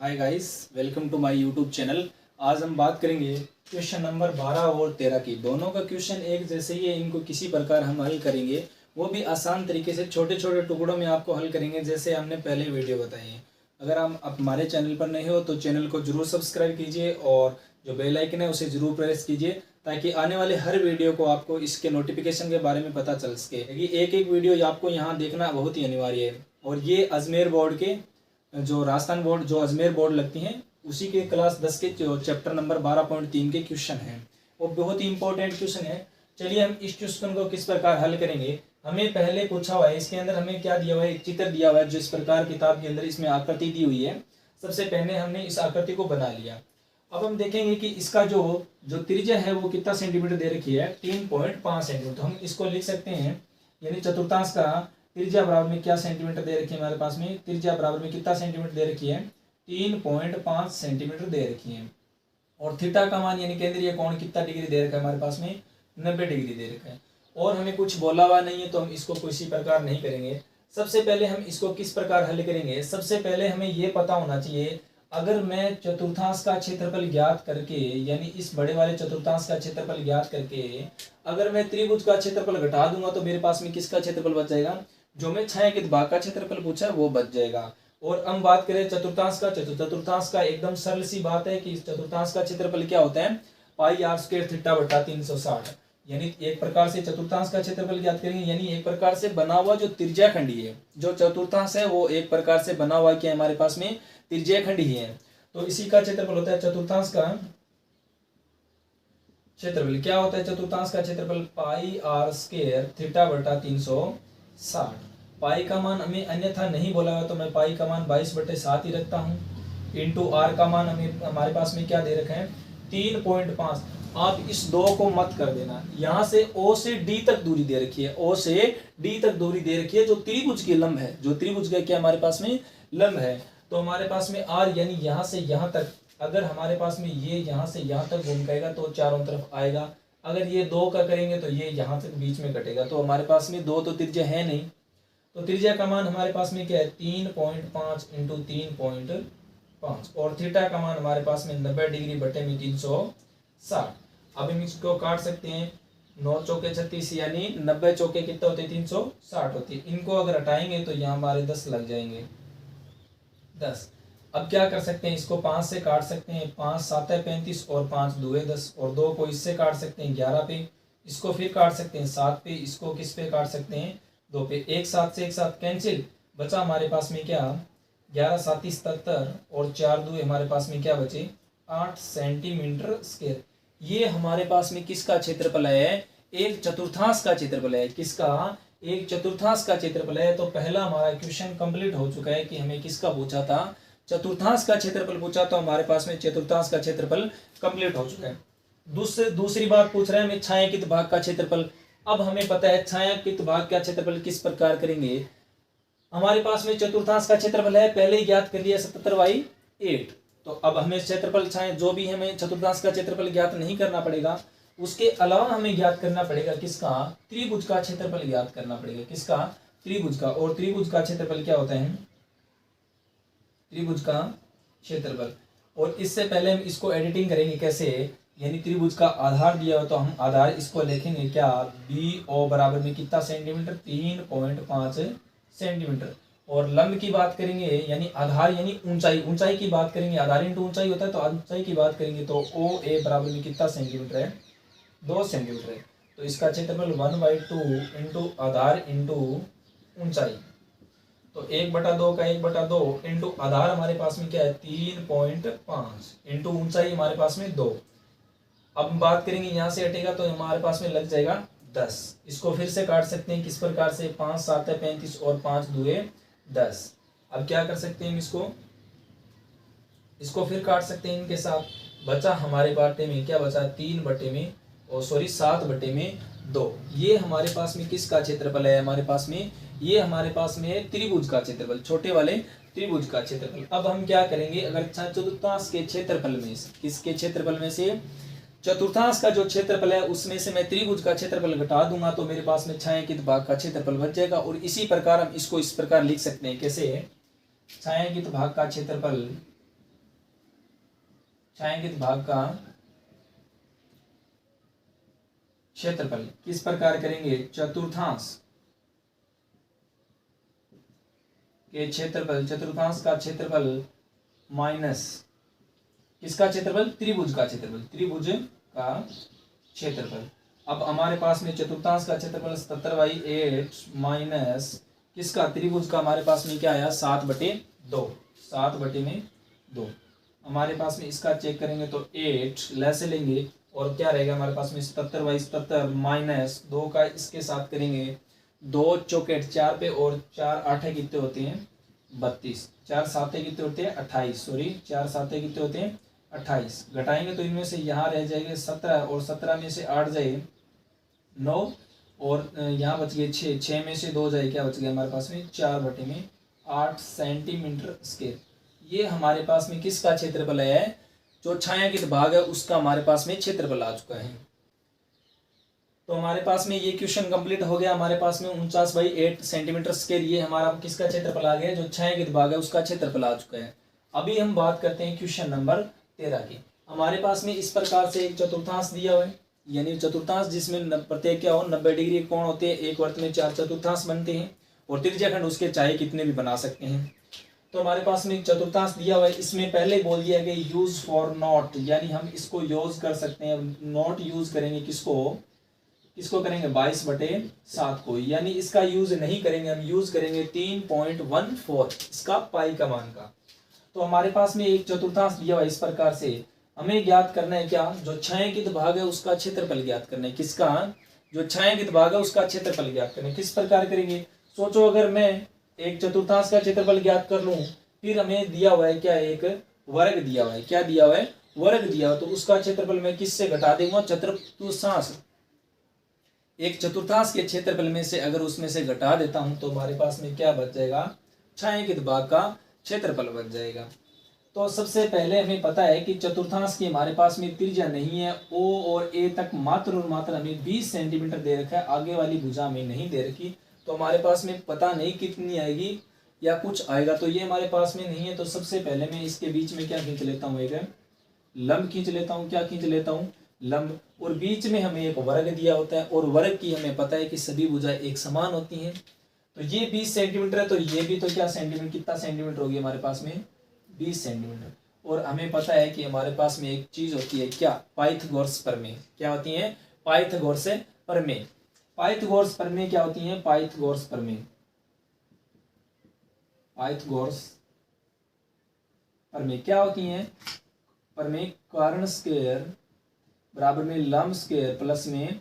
Hi guys, welcome to my YouTube channel. आज हम बात करेंगे क्वेश्चन नंबर 12 और 13 की। दोनों का क्वेश्चन एक जैसे ही है, इनको किसी प्रकार हम हल करेंगे, वो भी आसान तरीके से छोटे छोटे टुकड़ों में आपको हल करेंगे, जैसे हमने पहले वीडियो बताई है। अगर आप हमारे चैनल पर नए हो तो चैनल को जरूर सब्सक्राइब कीजिए और जो बेल आइकन है उसे जरूर प्रेस कीजिए, ताकि आने वाले हर वीडियो को आपको इसके नोटिफिकेशन के बारे में पता चल सके। एक एक वीडियो आपको यहाँ देखना बहुत ही अनिवार्य है। और ये अजमेर बोर्ड के जो राजस्थान बोर्ड जो अजमेर बोर्ड लगती हैं उसी के क्लास 10 के जो चैप्टर नंबर 12.3 के क्वेश्चन हैं, वो बहुत ही इंपॉर्टेंट क्वेश्चन है। चलिए हम इस क्वेश्चन को किस प्रकार हल करेंगे। हमें पहले पूछा हुआ है, इसके अंदर हमें क्या दिया हुआ है, एक चित्र दिया हुआ है जो इस प्रकार किताब के अंदर इसमें आकृति दी हुई है। सबसे पहले हमने इस आकृति को बना लिया। अब हम देखेंगे कि इसका जो त्रिज्या है वो कितना सेंटीमीटर दे रखी है, 3.5 सेंटीमीटर। हम इसको लिख सकते हैं, यानी चतुर्थांश का त्रिज्या बराबर में क्या सेंटीमीटर दे रखी है हमारे पास में, त्रिज्या बराबर में कितना सेंटीमीटर दे रखी है, 3.5 सेंटीमीटर दे रखी है। और थीटा का मान यानी केंद्रीय कोण कितना डिग्री दे रखा है हमारे पास में, 90 डिग्री दे रखा है। और हमें कुछ बोला हुआ नहीं है तो हम इसको किसी प्रकार नहीं करेंगे। सबसे पहले हम इसको किस प्रकार हल करेंगे, सबसे पहले हमें ये पता होना चाहिए, अगर मैं चतुर्थांश का क्षेत्रफल ज्ञात करके, यानी इस बड़े वाले चतुर्थांश का क्षेत्रफल ज्ञात करके अगर मैं त्रिभुज का क्षेत्रफल घटा दूंगा तो मेरे पास में किसका क्षेत्रफल बच जाएगा, जो मैं छायांकित भाग का क्षेत्रफल पूछा है वो बच जाएगा। और हम बात करें चतुर्थांश का, चतुर्थांश का एकदम सरल सी बात है कि चतुर्थांश का क्षेत्रफल क्या होता है, पाई आर स्क्वायर थीटा बटा 360। यानी एक प्रकार से चतुर्थांश का क्षेत्रफल ज्ञात करेंगे, यानी एक प्रकार से बना हुआ जो त्रिज्याखंडी है, जो चतुर्थांश है वो एक प्रकार से बना हुआ क्या है हमारे पास में, त्रिज्याखंडी ही है। तो इसी का क्षेत्रफल होता है चतुर्थांश का क्षेत्रफल। क्या होता है चतुर्थांश का क्षेत्रफल, पाई आर स्क्वायर थीटा बटा 360। पाई का मान हमें अन्यथा नहीं बोला हुआ तो मैं पाई का मान 22/7 ही रखता हूँ, इंटू आर का मान हमारे पास में क्या दे रखा है, 3.5। आप इस दो को मत कर देना, यहाँ से ओ से डी तक दूरी दे रखी है, ओ से डी तक दूरी दे रखी है जो त्रिभुज की लंब है, जो त्रिभुज का क्या हमारे पास में लंब है। तो हमारे पास में आर यानी यहाँ से यहाँ तक, अगर हमारे पास में ये यहाँ से यहाँ तक घूम जाएगा तो चारों तरफ आएगा। अगर ये 2 का करेंगे तो ये यहाँ तक बीच में कटेगा। तो हमारे पास में 2 तो त्रिज्या है नहीं, तो त्रिज्या का मान हमारे पास में क्या है, 3.5 इंटू 3.5। और थीटा का मान हमारे पास में 90 डिग्री बटे में 360। अब हम इसको काट सकते हैं, 9 चौके 36 यानी 90 चौके कितने होते हैं, 360 होती है। इनको अगर हटाएंगे तो यहाँ हमारे 10 लग जाएंगे, 10। अब क्या कर सकते हैं, इसको 5 से काट सकते हैं, 5 7 35 और 5 2 10, और 2 को इससे काट सकते हैं 11 पे, इसको फिर काट सकते हैं 7 पे, इसको किस पे काट सकते हैं 2 पे। एक साथ से एक साथ कैंसिल, बचा हमारे पास में क्या, 11 7 77 और 4 2 हमारे पास में क्या बचे, 8 सेंटीमीटर स्क्वायर। ये हमारे पास में किसका क्षेत्रफल है, एक चतुर्थांश का क्षेत्रफल है। किसका, एक चतुर्थांश का क्षेत्रफल है। तो पहला हमारा क्वेश्चन कंप्लीट हो चुका है कि हमें किसका पूछा था, चतुर्थांश का क्षेत्रफल पूछा, तो हमारे पास में चतुर्थांश का क्षेत्रफल कंप्लीट हो चुका है। दूसरी बात पूछ रहे हैं हमें छायांकित भाग का क्षेत्रफल। अब हमें पता है छायांकित भाग का क्षेत्रफल किस प्रकार करेंगे। हमारे पास में चतुर्थांश का क्षेत्रफल है, पहले ही ज्ञात कर लिया 77/8। तो अब हमें क्षेत्रफल जो भी हमें चतुर्थांश का क्षेत्रफल ज्ञात नहीं करना पड़ेगा, उसके अलावा हमें ज्ञात करना पड़ेगा किसका, त्रिभुज का क्षेत्रफल ज्ञात करना पड़ेगा। किसका, त्रिभुज का। और त्रिभुज का क्षेत्रफल क्या होता है, त्रिभुज का क्षेत्रफल। और इससे पहले हम इसको एडिटिंग करेंगे कैसे, यानी त्रिभुज का आधार दिया हो तो हम आधार इसको लिखेंगे क्या, बी ओ बराबर में कितना सेंटीमीटर, 3.5 सेंटीमीटर। और लंब की बात करेंगे, यानी आधार यानी ऊंचाई, ऊंचाई की बात करेंगे, आधार इंटू ऊंचाई होता है, तो ऊंचाई की बात करेंगे तो ओ ए बराबर में कितना सेंटीमीटर है, 2 सेंटीमीटर है। तो इसका क्षेत्रफल 1/2 इंटू आधार इंटू ऊंचाई, तो 1/2 का 1/2 इंटू आधार हमारे पास में क्या है, 3.5 इंटू ऊंचाई हमारे पास में 2। अब बात करेंगे यहाँ से हटेगा तो हमारे पास में लग जाएगा 10। इसको फिर से काट सकते हैं किस प्रकार से, 5 7 35 और 5 2 10। अब क्या कर सकते हैं, इसको फिर काट सकते हैं इनके साथ, बचा हमारे बाटे में क्या बचा, 7/2। ये हमारे पास में किसका क्षेत्रफल है, हमारे पास में ये हमारे पास में त्रिभुज का क्षेत्रफल, छोटे वाले त्रिभुज का क्षेत्रफल। अब हम क्या करेंगे, अगर चतुर्थांश के क्षेत्रफल में से, किसके क्षेत्रफल में से, चतुर्थांश का जो क्षेत्रफल है उसमें से मैं त्रिभुज का क्षेत्रफल घटा दूंगा तो मेरे पास में छायांकित भाग का क्षेत्रफल बच जाएगा। और इसी प्रकार हम इसको इस प्रकार लिख सकते हैं, कैसे, छायांकित भाग का क्षेत्रफल छायांकित भाग का क्षेत्रफल किस प्रकार करेंगे, चतुर्थांश के क्षेत्रफल, चतुर्थांश का क्षेत्रफल माइनस किसका क्षेत्रफल, त्रिभुज का क्षेत्रफल, त्रिभुज का क्षेत्रफल। अब हमारे पास में चतुर्थांश का क्षेत्रफल 77/8 माइनस किसका, त्रिभुज का, हमारे पास में क्या आया 7/2, 7/2। हमारे पास में इसका चेक करेंगे तो 8 लेस लेंगे और क्या रहेगा हमारे पास में 77/77 माइनस 2 का इसके साथ करेंगे, 2 चौके 4 पे और 4 8 कितने होते हैं 32, 4 7 कितने होते हैं 28, सॉरी 4 7 कितने होते हैं 28। घटाएंगे तो इनमें से यहाँ रह जाएंगे 17 और 17 में से 8 जाए 9 और यहाँ बच गए 6, 6 में से 2 जाए क्या बच गया हमारे पास में 4/8 सेंटीमीटर स्क्वायर। ये हमारे पास में किसका क्षेत्रफल है, जो छायांकित भाग है उसका हमारे पास में क्षेत्रफल आ चुका है। तो हमारे पास में ये क्वेश्चन कंप्लीट हो गया। हमारे पास में 49/8 सेंटीमीटर स्क्वायर ये हमारा किसका क्षेत्रफल आ गया, जो छायांकित भाग है उसका क्षेत्रफल आ चुका है। अभी हम बात करते हैं क्वेश्चन नंबर 13 की। हमारे पास में इस प्रकार से एक चतुर्थांश दिया हुआ है, यानी चतुर्थांश जिसमें प्रत्येक क्या हो 90 डिग्री कोण होते हैं, एक वृत्त में 4 चतुर्थांश बनते हैं और त्रिज्याखंड उसके चाहे कितने भी बना सकते हैं। तो हमारे पास में एक चतुर्थांश दिया हुआ है, इसमें पहले बोल दिया गया यूज फॉर नॉट, यानी हम इसको यूज कर सकते हैं। नॉट यूज करेंगे किसको करेंगे 22/7 को, यानी इसका यूज नहीं करेंगे, हम यूज करेंगे 3.14 इसका पाई का मान का। तो हमारे पास में एक चतुर्थांश दिया हुआ है इस प्रकार से, हमें ज्ञात करना है क्या, जो छायांकित भाग है उसका क्षेत्रफल ज्ञात करना है। किसका, जो छायांकित भाग है उसका क्षेत्रफल ज्ञात करना है। किस प्रकार करेंगे, सोचो अगर मैं एक चतुर्थांश का क्षेत्रफल ज्ञात कर लूं, फिर हमें दिया हुआ है क्या, एक वर्ग दिया हुआ है, क्या दिया हुआ है वर्ग दिया हुआ, तो उसका क्षेत्रफल मैं किससे घटा दूंगा, चतुर्थांश, एक चतुर्थांश के क्षेत्रफल में से अगर उसमें से घटा देता हूं तो हमारे पास में क्या बच जाएगा, छायांकित भाग का क्षेत्रफल बच जाएगा। तो सबसे पहले हमें पता है कि चतुर्थांश की हमारे पास में त्रिज्या नहीं है, ओ और ए तक मात्र और मात्र हमें 20 सेंटीमीटर दे रखा है, आगे वाली भुजा में नहीं दे रखी। तो हमारे पास में पता नहीं कितनी आएगी या कुछ आएगा, तो ये हमारे पास में नहीं है। तो सबसे पहले मैं इसके बीच में क्या खींच लेता हूँ, एक लंब खींच लेता हूँ। क्या खींच लेता हूँ, लंब। और बीच में हमें एक वर्ग दिया होता है और वर्ग की हमें पता है कि सभी भुजाएं एक समान होती हैं। तो ये 20 सेंटीमीटर है, तो ये भी तो क्या सेंटीमीटर, कितना सेंटीमीटर होगी हमारे पास में 20 सेंटीमीटर। और हमें पता है कि हमारे पास में एक चीज होती है क्या, पाइथागोरस प्रमेय। क्या होती है, पाइथागोरस प्रमेय। पाइथागोरस प्रमेय क्या होती है, पाइथागोरस प्रमेय, पाइथागोरस प्रमेय क्या होती है, प्रमेय कर्ण स्क्वायर बराबर में लंब स्क्वायर प्लस में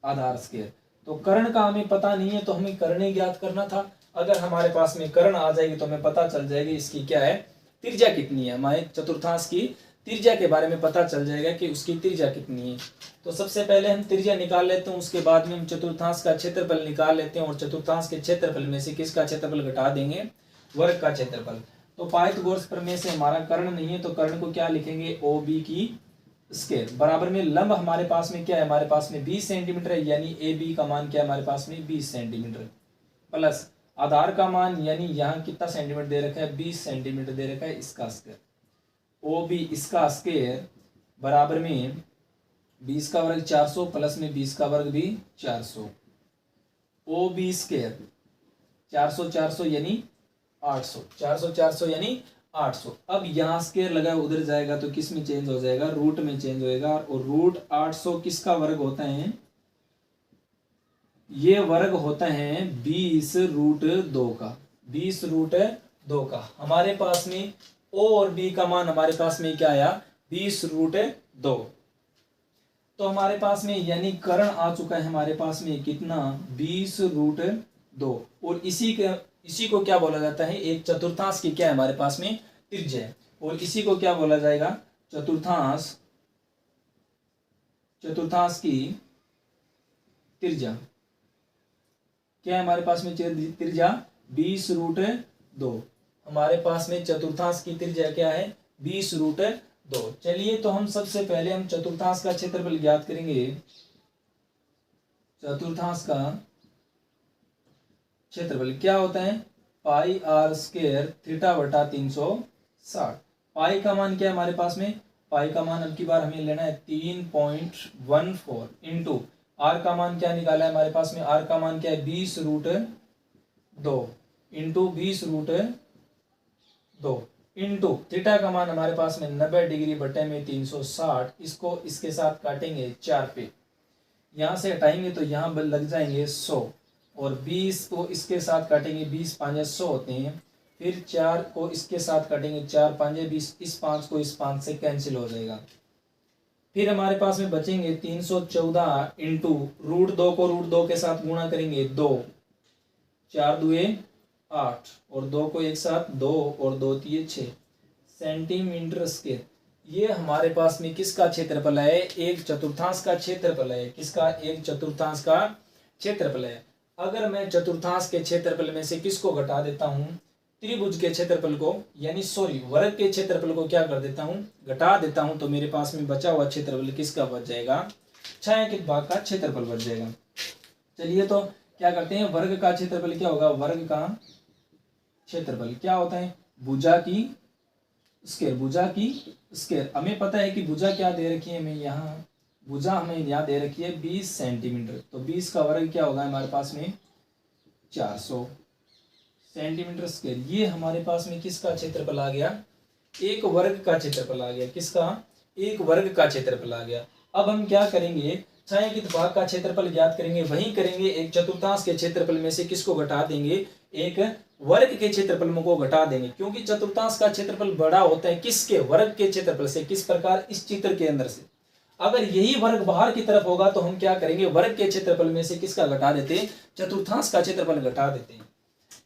आधार स्क्वायर। तो कर्ण का हमें पता नहीं है, तो हमें कर्ण ज्ञात करना था। अगर हमारे पास में कर्ण आ जाएगी तो हमें पता चल जाएगी इसकी क्या है, त्रिज्या कितनी है। हमारे चतुर्थांश की त्रिज्या के बारे में पता चल जाएगा कि उसकी त्रिज्या कितनी है। तो सबसे पहले हम त्रिज्या निकाल लेते हैं, उसके बाद में हम चतुर्थांश का क्षेत्रफल निकाल लेते हैं और चतुर्थांश के क्षेत्रफल में से किसका क्षेत्रफल घटा देंगे, वर्ग का क्षेत्रफल। तो पाइथागोरस प्रमेय से हमारा कर्ण नहीं है, तो कर्ण को क्या लिखेंगे, ओ बी की स्क्वायर बराबर में लंब हमारे पास में क्या है, हमारे पास में 20 सेंटीमीटर है, यानी ए बी का मान क्या है हमारे पास में 20 सेंटीमीटर प्लस आधार का मान, यानी यहाँ कितना सेंटीमीटर दे रखा है 20 सेंटीमीटर दे रखा है, इसका स्क्वायर। ओ बी इसका स्क्वायर बराबर में 20 का वर्ग 400 प्लस में 20 का वर्ग भी 400। ओ बी स्क्वायर 400 400 यानी 800, 400 400 यानी 800। अब यहाँ स्क्वायर लगा उधर जाएगा तो किस में चेंज हो जाएगा, रूट में चेंज होएगा। और रूट 800 किसका वर्ग होता है, ये वर्ग होता है 20√2 का, 20√2 का। हमारे पास में ओ और बी का मान हमारे पास में क्या आया 20√2। तो हमारे पास में यानी कर्ण आ चुका है हमारे पास में कितना 20√2। और इसी को क्या बोला जाता है, एक चतुर्थांश की क्या है हमारे पास में त्रिज्या है। और इसी को क्या बोला जाएगा, चतुर्थांश की त्रिज्या। क्या है हमारे पास में त्रिज्या 20√2। हमारे पास में चतुर्थांश की त्रिज्या क्या है 20√2। चलिए तो हम सबसे पहले हम चतुर्थांश का क्षेत्रफल ज्ञात करेंगे। चतुर्थांश का क्षेत्रफल क्या होता है, पाई r स्क्वायर थीटा बटा 360। पाई का मान क्या है हमारे पास में पाई का मान अब की बार हमें लेना है 3.14 इंटू आर का मान क्या निकाला है हमारे पास में, आर का मान क्या है 20√2 इंटू 20√2 इंटू थीटा का मान हमारे पास में 90 डिग्री बटे में 360, इसको इसके साथ काटेंगे 4 पे, यहाँ से हटाएंगे तो यहाँ लग जाएंगे 100 और 20 को इसके साथ काटेंगे, 20 पाँच 100 होते हैं, फिर 4 को इसके साथ काटेंगे, 4 पाँच 20, इस 5 को इस 5 से कैंसिल हो जाएगा। फिर हमारे पास में बचेंगे 314 इंटू √2 को √2 के साथ गुणा करेंगे 2, 4 दुए 8 और 2 को एक साथ 2 और 2 तिये 6 सेंटीमीटर स्क्वायर। ये हमारे पास में किसका क्षेत्रफल है, एक चतुर्थांश का क्षेत्रफल है, किसका, एक चतुर्थांश का क्षेत्रफल है। अगर मैं चतुर्थांश के क्षेत्रफल में से किसको घटा देता हूं, त्रिभुज के क्षेत्रफल को, यानी सॉरी वर्ग के क्षेत्रफल को क्या कर देता हूं, घटा देता हूं, तो मेरे पास में बचा हुआ क्षेत्रफल किसका बच जाएगा, छायांकित भाग का क्षेत्रफल बच जाएगा। चलिए तो क्या करते हैं, वर्ग का क्षेत्रफल क्या होगा, वर्ग का क्षेत्रफल क्या होता है, भुजा की स्क्वायर, भुजा की स्क्वायर। हमें पता है कि भुजा क्या दे रखी है, हमें यहाँ भुजा हमें यहाँ दे रखी है 20 सेंटीमीटर, तो 20 का वर्ग क्या होगा हमारे पास में 400 सेंटीमीटर स्क्वायर। ये हमारे पास में किसका क्षेत्रफल आ गया, एक वर्ग का क्षेत्रफल आ गया, किसका, एक वर्ग का क्षेत्रफल आ गया। अब हम क्या करेंगे, छायांकित भाग का क्षेत्रफल ज्ञात करेंगे, वही करेंगे एक चतुर्थांश के क्षेत्रफल में से किसको घटा देंगे, एक वर्ग के क्षेत्रफल को घटा देंगे, क्योंकि चतुर्थांश का क्षेत्रफल बड़ा होता है किसके, वर्ग के क्षेत्रफल से। किस प्रकार, इस चित्र के अंदर से अगर यही वर्ग बाहर की तरफ होगा तो हम क्या करेंगे, वर्ग के क्षेत्रफल में से किसका घटा देते, चतुर्थांश का क्षेत्रफल घटा देते हैं।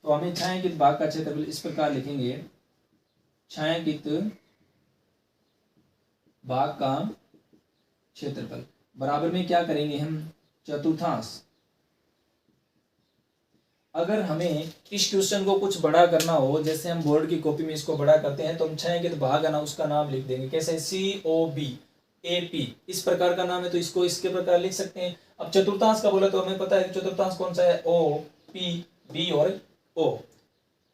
तो हमें छायांकित भाग का क्षेत्रफल इस प्रकार लिखेंगे, छायांकित भाग का क्षेत्रफल बराबर में क्या करेंगे हम, चतुर्थांश। अगर हमें इस क्वेश्चन को कुछ बड़ा करना हो, जैसे हम बोर्ड की कॉपी में इसको बड़ा करते हैं, तो हम छायांकित भाग है ना उसका नाम लिख देंगे, कैसे, COBAP, इस प्रकार का नाम है, तो इसको इसके प्रकार लिख सकते हैं। अब चतुर्थांश का बोला तो हमें पता है कि चतुर्थांश कौन सा है, OP, B और O,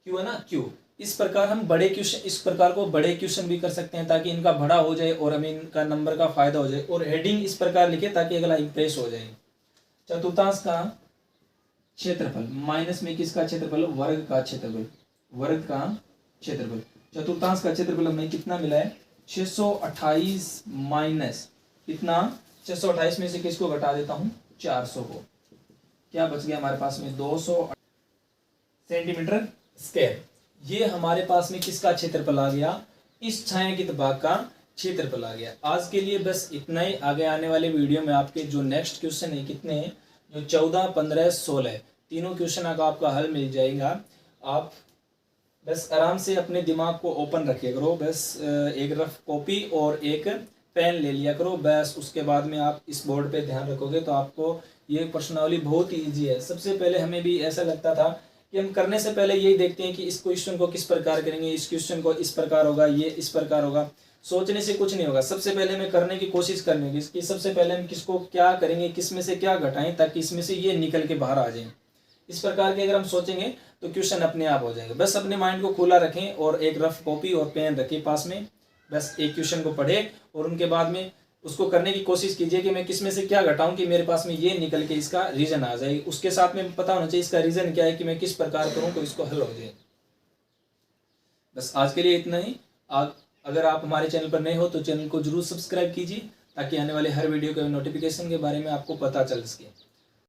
Q है ना, Q। इस प्रकार हम बड़े क्वेश्चन, इस प्रकार को बड़े क्वेश्चन भी कर सकते हैं ताकि इनका बड़ा हो जाए और हमें इनका नंबर का फायदा हो जाए, और हेडिंग इस प्रकार लिखे ताकि अगला इंप्रेस हो जाए। चतुर्थांश का क्षेत्रफल माइनस में किसका क्षेत्रफल, वर्ग का क्षेत्रफल, वर्ग का क्षेत्रफल। चतुर्थांश का क्षेत्रफल हमें कितना मिला है, 628 माइनस कितना, 628 में से किसको घटा देता हूं, 400 को, क्या बच गया हमारे पास में 200 सेंटीमीटर स्क्वायर। ये हमारे पास में किसका क्षेत्रफल आ गया, इस छायांकित भाग का क्षेत्रफल आ गया। आज के लिए बस इतना ही। आगे आने वाले वीडियो में आपके जो नेक्स्ट क्वेश्चन है कितने हैं, जो 14, 15, 16 तीनों क्वेश्चन का आपका हल मिल जाएगा। आप बस आराम से अपने दिमाग को ओपन रखिए करो, बस एक रफ कॉपी और एक पेन ले लिया करो, बस उसके बाद में आप इस बोर्ड पे ध्यान रखोगे तो आपको ये प्रश्नावली बहुत ही ईजी है। सबसे पहले हमें भी ऐसा लगता था कि हम करने से पहले यही देखते हैं कि इस क्वेश्चन को किस प्रकार करेंगे, इस क्वेश्चन को इस प्रकार होगा, ये इस प्रकार होगा। सोचने से कुछ नहीं होगा, सबसे पहले हमें करने की कोशिश करनी होगी कि सबसे पहले हम किसको क्या करेंगे, किस में से क्या घटाएं ताकि इसमें से ये निकल के बाहर आ जाए। इस प्रकार के अगर हम सोचेंगे तो क्वेश्चन अपने आप हो जाएंगे। बस अपने माइंड को खुला रखें और एक रफ कॉपी और पेन रखें पास में, बस एक क्वेश्चन को पढ़े और उनके बाद में उसको करने की कोशिश कीजिए कि मैं किस में से क्या घटाऊं कि मेरे पास में ये निकल के इसका रीजन आ जाए। उसके साथ में पता होना चाहिए इसका रीजन क्या है कि मैं किस प्रकार करूं तो इसको हल हो जाए। बस आज के लिए इतना ही। अगर आप हमारे चैनल पर नए हो तो चैनल को जरूर सब्सक्राइब कीजिए ताकि आने वाले हर वीडियो के नोटिफिकेशन के बारे में आपको पता चल सके।